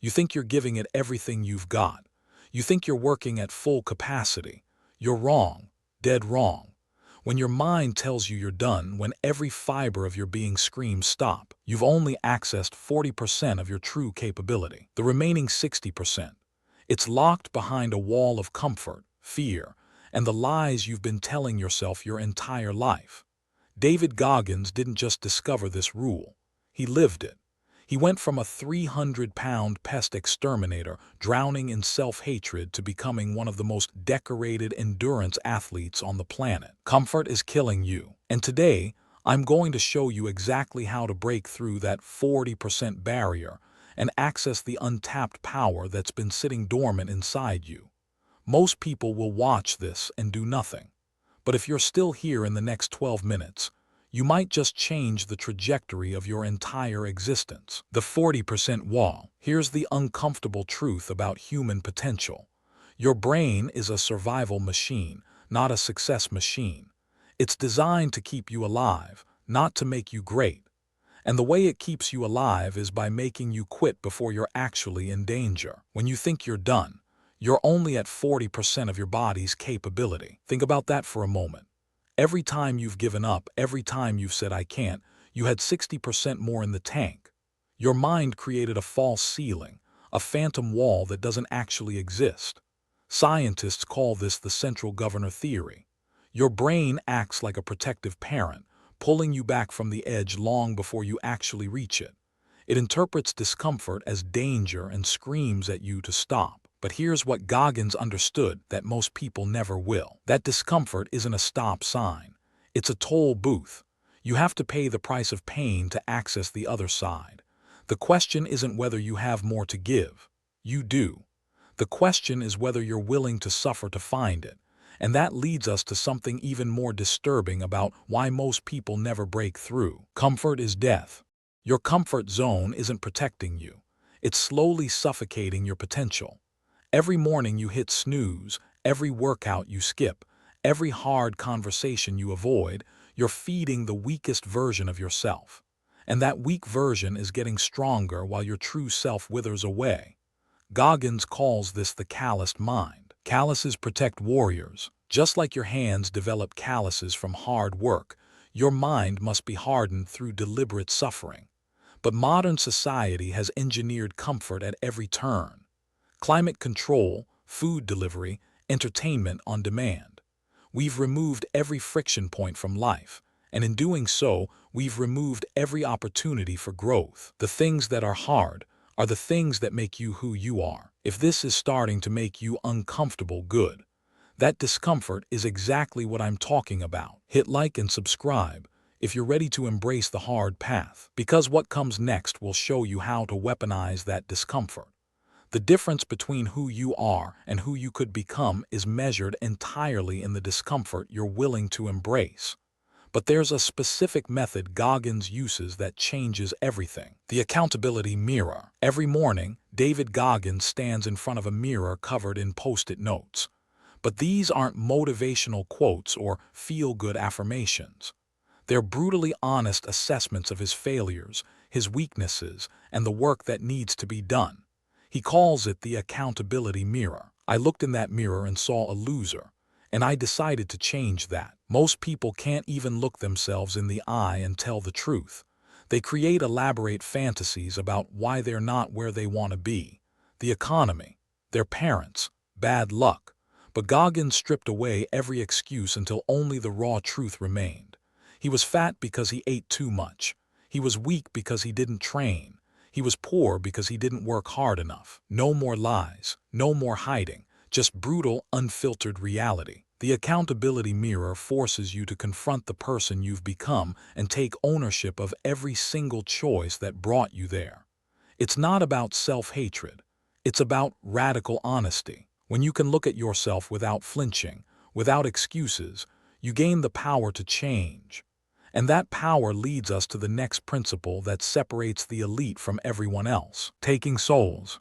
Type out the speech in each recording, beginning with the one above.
You think you're giving it everything you've got. You think you're working at full capacity. You're wrong, dead wrong. When your mind tells you you're done, when every fiber of your being screams stop, you've only accessed 40% of your true capability. The remaining 60%. It's locked behind a wall of comfort, fear, and the lies you've been telling yourself your entire life. David Goggins didn't just discover this rule. He lived it. He went from a 300-pound pest exterminator drowning in self-hatred to becoming one of the most decorated endurance athletes on the planet. Comfort is killing you. And today, I'm going to show you exactly how to break through that 40% barrier and access the untapped power that's been sitting dormant inside you. Most people will watch this and do nothing. But if you're still here in the next 12 minutes, you might just change the trajectory of your entire existence. The 40% wall. Here's the uncomfortable truth about human potential. Your brain is a survival machine, not a success machine. It's designed to keep you alive, not to make you great. And the way it keeps you alive is by making you quit before you're actually in danger. When you think you're done, you're only at 40% of your body's capability. Think about that for a moment. Every time you've given up, every time you've said I can't, you had 60% more in the tank. Your mind created a false ceiling, a phantom wall that doesn't actually exist. Scientists call this the central governor theory. Your brain acts like a protective parent, pulling you back from the edge long before you actually reach it. It interprets discomfort as danger and screams at you to stop. But here's what Goggins understood that most people never will. That discomfort isn't a stop sign. It's a toll booth. You have to pay the price of pain to access the other side. The question isn't whether you have more to give. You do. The question is whether you're willing to suffer to find it. And that leads us to something even more disturbing about why most people never break through. Comfort is death. Your comfort zone isn't protecting you. It's slowly suffocating your potential. Every morning you hit snooze, every workout you skip, every hard conversation you avoid, you're feeding the weakest version of yourself. And that weak version is getting stronger while your true self withers away. Goggins calls this the calloused mind. Calluses protect warriors. Just like your hands develop calluses from hard work, your mind must be hardened through deliberate suffering. But modern society has engineered comfort at every turn. Climate control, food delivery, entertainment on demand. We've removed every friction point from life, and in doing so, we've removed every opportunity for growth. The things that are hard are the things that make you who you are. If this is starting to make you uncomfortable, good. That discomfort is exactly what I'm talking about. Hit like and subscribe if you're ready to embrace the hard path, because what comes next will show you how to weaponize that discomfort. The difference between who you are and who you could become is measured entirely in the discomfort you're willing to embrace. But there's a specific method Goggins uses that changes everything. The accountability mirror. Every morning, David Goggins stands in front of a mirror covered in post-it notes. But these aren't motivational quotes or feel-good affirmations. They're brutally honest assessments of his failures, his weaknesses, and the work that needs to be done. He calls it the accountability mirror. I looked in that mirror and saw a loser, and I decided to change that. Most people can't even look themselves in the eye and tell the truth. They create elaborate fantasies about why they're not where they want to be. The economy, their parents, bad luck. But Goggins stripped away every excuse until only the raw truth remained. He was fat because he ate too much. He was weak because he didn't train. He was poor because he didn't work hard enough. No more lies, no more hiding, just brutal, unfiltered reality. The accountability mirror forces you to confront the person you've become and take ownership of every single choice that brought you there. It's not about self-hatred. It's about radical honesty. When you can look at yourself without flinching, without excuses, you gain the power to change. And that power leads us to the next principle that separates the elite from everyone else: taking souls.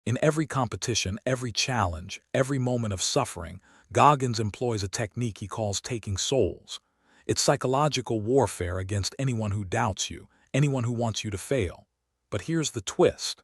In every competition, every challenge, every moment of suffering, Goggins employs a technique he calls taking souls. It's psychological warfare against anyone who doubts you, anyone who wants you to fail. But here's the twist.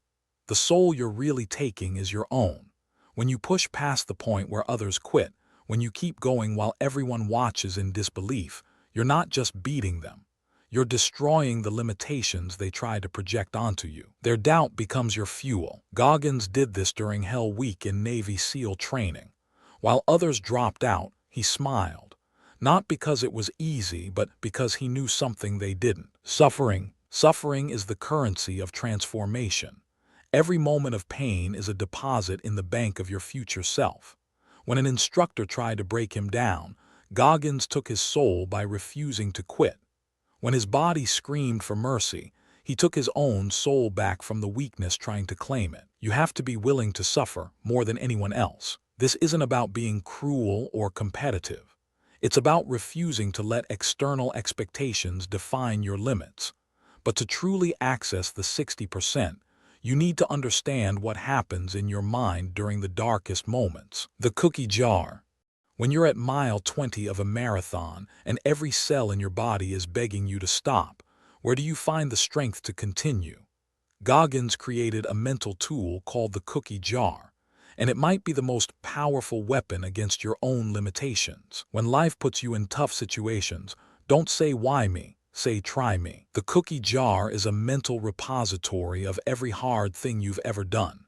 The soul you're really taking is your own. When you push past the point where others quit, when you keep going while everyone watches in disbelief, you're not just beating them. You're destroying the limitations they try to project onto you. Their doubt becomes your fuel. Goggins did this during Hell Week in Navy SEAL training. While others dropped out, he smiled. Not because it was easy, but because he knew something they didn't. Suffering is the currency of transformation. Every moment of pain is a deposit in the bank of your future self. When an instructor tried to break him down, Goggins took his soul by refusing to quit. When his body screamed for mercy, he took his own soul back from the weakness trying to claim it. You have to be willing to suffer more than anyone else. This isn't about being cruel or competitive. It's about refusing to let external expectations define your limits. But to truly access the 60%, you need to understand what happens in your mind during the darkest moments. The cookie jar. When you're at mile 20 of a marathon and every cell in your body is begging you to stop, where do you find the strength to continue? Goggins created a mental tool called the cookie jar, and it might be the most powerful weapon against your own limitations. When life puts you in tough situations, don't say why me, say try me. The cookie jar is a mental repository of every hard thing you've ever done.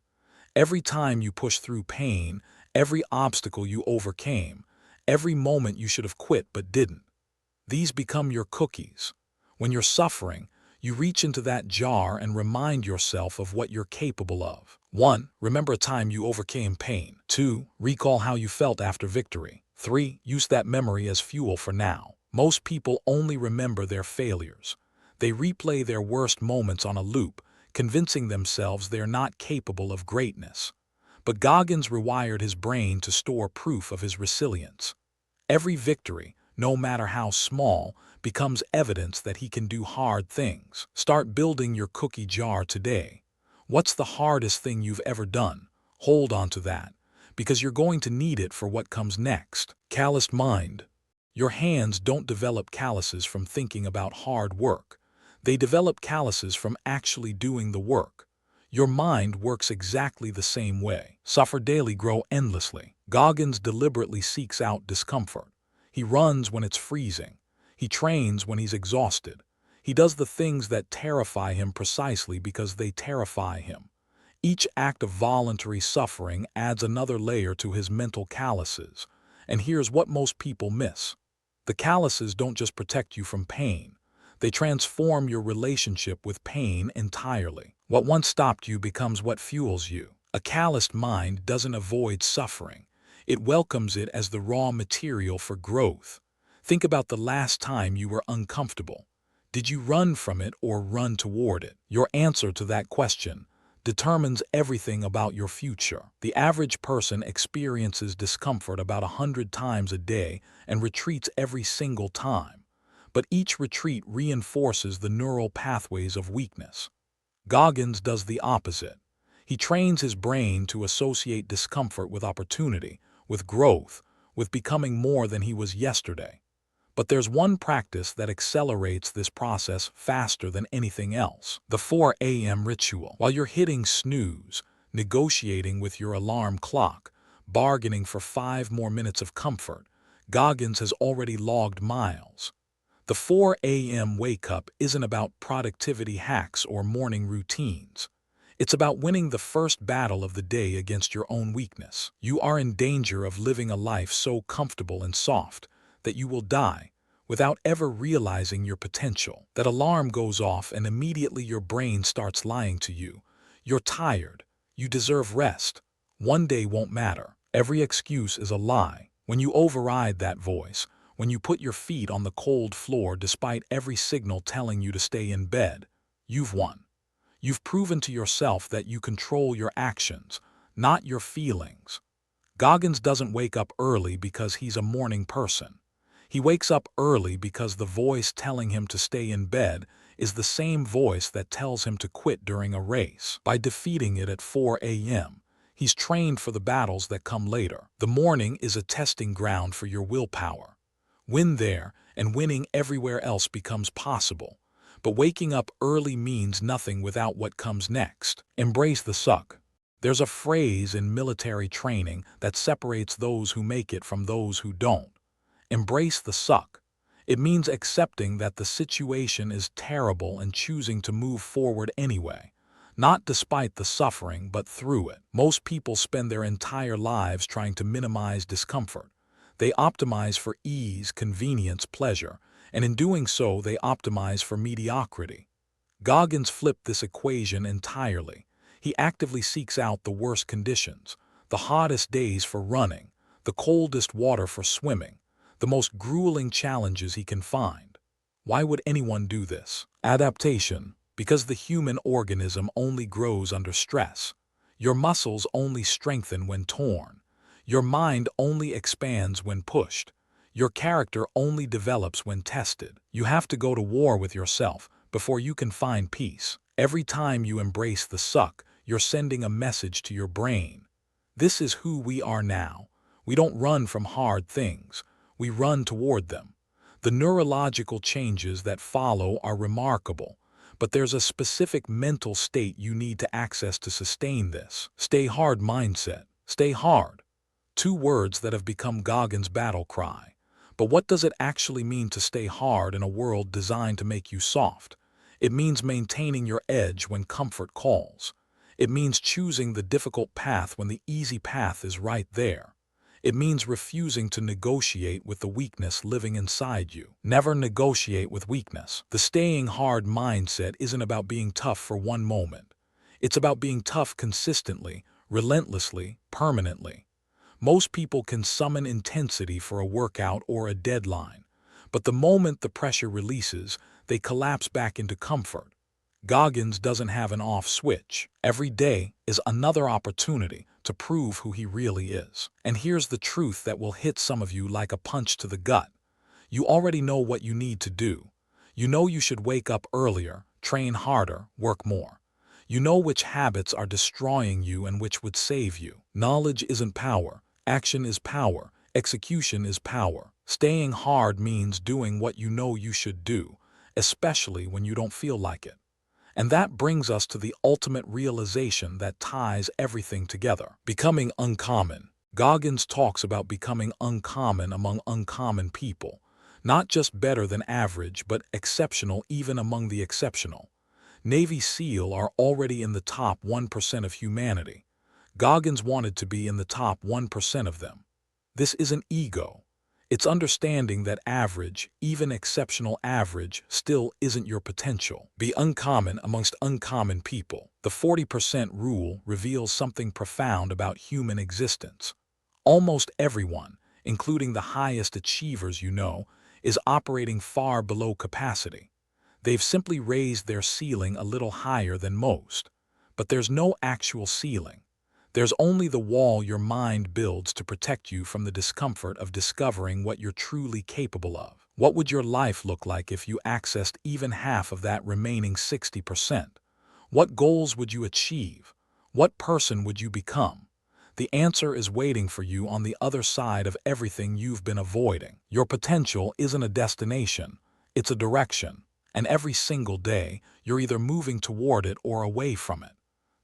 Every time you push through pain, every obstacle you overcame, every moment you should have quit but didn't. These become your cookies. When you're suffering, you reach into that jar and remind yourself of what you're capable of. 1. Remember a time you overcame pain. 2. Recall how you felt after victory. 3. Use that memory as fuel for now. Most people only remember their failures. They replay their worst moments on a loop, convincing themselves they're not capable of greatness. But Goggins rewired his brain to store proof of his resilience. Every victory, no matter how small, becomes evidence that he can do hard things. Start building your cookie jar today. What's the hardest thing you've ever done? Hold on to that, because you're going to need it for what comes next. Calloused mind. Your hands don't develop calluses from thinking about hard work. They develop calluses from actually doing the work. Your mind works exactly the same way. Suffer daily, grow endlessly. Goggins deliberately seeks out discomfort. He runs when it's freezing. He trains when he's exhausted. He does the things that terrify him precisely because they terrify him. Each act of voluntary suffering adds another layer to his mental calluses. And here's what most people miss. The calluses don't just protect you from pain. They transform your relationship with pain entirely. What once stopped you becomes what fuels you. A calloused mind doesn't avoid suffering. It welcomes it as the raw material for growth. Think about the last time you were uncomfortable. Did you run from it or run toward it? Your answer to that question determines everything about your future. The average person experiences discomfort about 100 times a day and retreats every single time. But each retreat reinforces the neural pathways of weakness. Goggins does the opposite. He trains his brain to associate discomfort with opportunity, with growth, with becoming more than he was yesterday. But there's one practice that accelerates this process faster than anything else: the 4 a.m. ritual. While you're hitting snooze, negotiating with your alarm clock, bargaining for 5 more minutes of comfort, Goggins has already logged miles. The 4 a.m. wake-up isn't about productivity hacks or morning routines. It's about winning the first battle of the day against your own weakness. You are in danger of living a life so comfortable and soft that you will die without ever realizing your potential. That alarm goes off and immediately your brain starts lying to you. You're tired. You deserve rest. One day won't matter. Every excuse is a lie. When you override that voice, when you put your feet on the cold floor despite every signal telling you to stay in bed, you've won. You've proven to yourself that you control your actions, not your feelings. Goggins doesn't wake up early because he's a morning person. He wakes up early because the voice telling him to stay in bed is the same voice that tells him to quit during a race. By defeating it at 4 a.m., he's trained for the battles that come later. The morning is a testing ground for your willpower. Win there, and winning everywhere else becomes possible. But waking up early means nothing without what comes next. Embrace the suck. There's a phrase in military training that separates those who make it from those who don't. Embrace the suck. It means accepting that the situation is terrible and choosing to move forward anyway. Not despite the suffering, but through it. Most people spend their entire lives trying to minimize discomfort. They optimize for ease, convenience, pleasure, and in doing so, they optimize for mediocrity. Goggins flipped this equation entirely. He actively seeks out the worst conditions, the hottest days for running, the coldest water for swimming, the most grueling challenges he can find. Why would anyone do this? Adaptation. Because the human organism only grows under stress. Your muscles only strengthen when torn. Your mind only expands when pushed. Your character only develops when tested. You have to go to war with yourself before you can find peace. Every time you embrace the suck, you're sending a message to your brain. This is who we are now. We don't run from hard things. We run toward them. The neurological changes that follow are remarkable, but there's a specific mental state you need to access to sustain this. Stay hard mindset. Stay hard. Two words that have become Goggins' battle cry. But what does it actually mean to stay hard in a world designed to make you soft? It means maintaining your edge when comfort calls. It means choosing the difficult path when the easy path is right there. It means refusing to negotiate with the weakness living inside you. Never negotiate with weakness. The staying hard mindset isn't about being tough for one moment. It's about being tough consistently, relentlessly, permanently. Most people can summon intensity for a workout or a deadline, but the moment the pressure releases, they collapse back into comfort. Goggins doesn't have an off switch. Every day is another opportunity to prove who he really is. And here's the truth that will hit some of you like a punch to the gut. You already know what you need to do. You know you should wake up earlier, train harder, work more. You know which habits are destroying you and which would save you. Knowledge isn't power. Action is power. Execution is power. Staying hard means doing what you know you should do, especially when you don't feel like it. And that brings us to the ultimate realization that ties everything together. Becoming uncommon. Goggins talks about becoming uncommon among uncommon people. Not just better than average, but exceptional even among the exceptional. Navy SEAL are already in the top 1% of humanity. Goggins wanted to be in the top 1% of them. This isn't ego. It's understanding that average, even exceptional average, still isn't your potential. Be uncommon amongst uncommon people. The 40% rule reveals something profound about human existence. Almost everyone, including the highest achievers you know, is operating far below capacity. They've simply raised their ceiling a little higher than most. But there's no actual ceiling. There's only the wall your mind builds to protect you from the discomfort of discovering what you're truly capable of. What would your life look like if you accessed even half of that remaining 60%? What goals would you achieve? What person would you become? The answer is waiting for you on the other side of everything you've been avoiding. Your potential isn't a destination, it's a direction. And every single day, you're either moving toward it or away from it.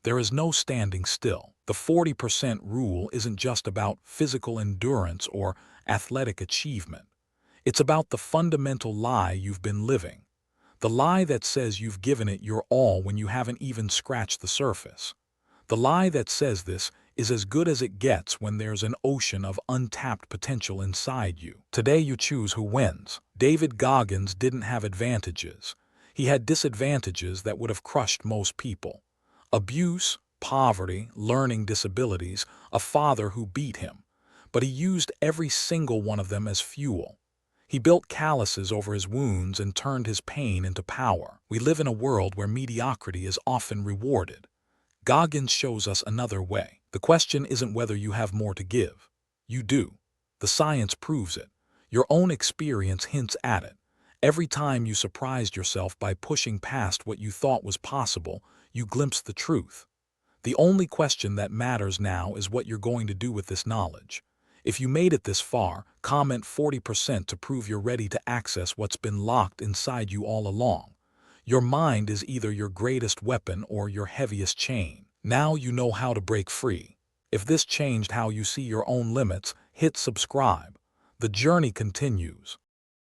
There is no standing still. The 40% rule isn't just about physical endurance or athletic achievement. It's about the fundamental lie you've been living. The lie that says you've given it your all when you haven't even scratched the surface. The lie that says this is as good as it gets when there's an ocean of untapped potential inside you. Today you choose who wins. David Goggins didn't have advantages. He had disadvantages that would have crushed most people. Abuse, poverty, learning disabilities, a father who beat him. But he used every single one of them as fuel. He built calluses over his wounds and turned his pain into power. We live in a world where mediocrity is often rewarded. Goggins shows us another way. The question isn't whether you have more to give. You do. The science proves it. Your own experience hints at it. Every time you surprised yourself by pushing past what you thought was possible, you glimpsed the truth. The only question that matters now is what you're going to do with this knowledge. If you made it this far, comment 40% to prove you're ready to access what's been locked inside you all along. Your mind is either your greatest weapon or your heaviest chain. Now you know how to break free. If this changed how you see your own limits, hit subscribe. The journey continues.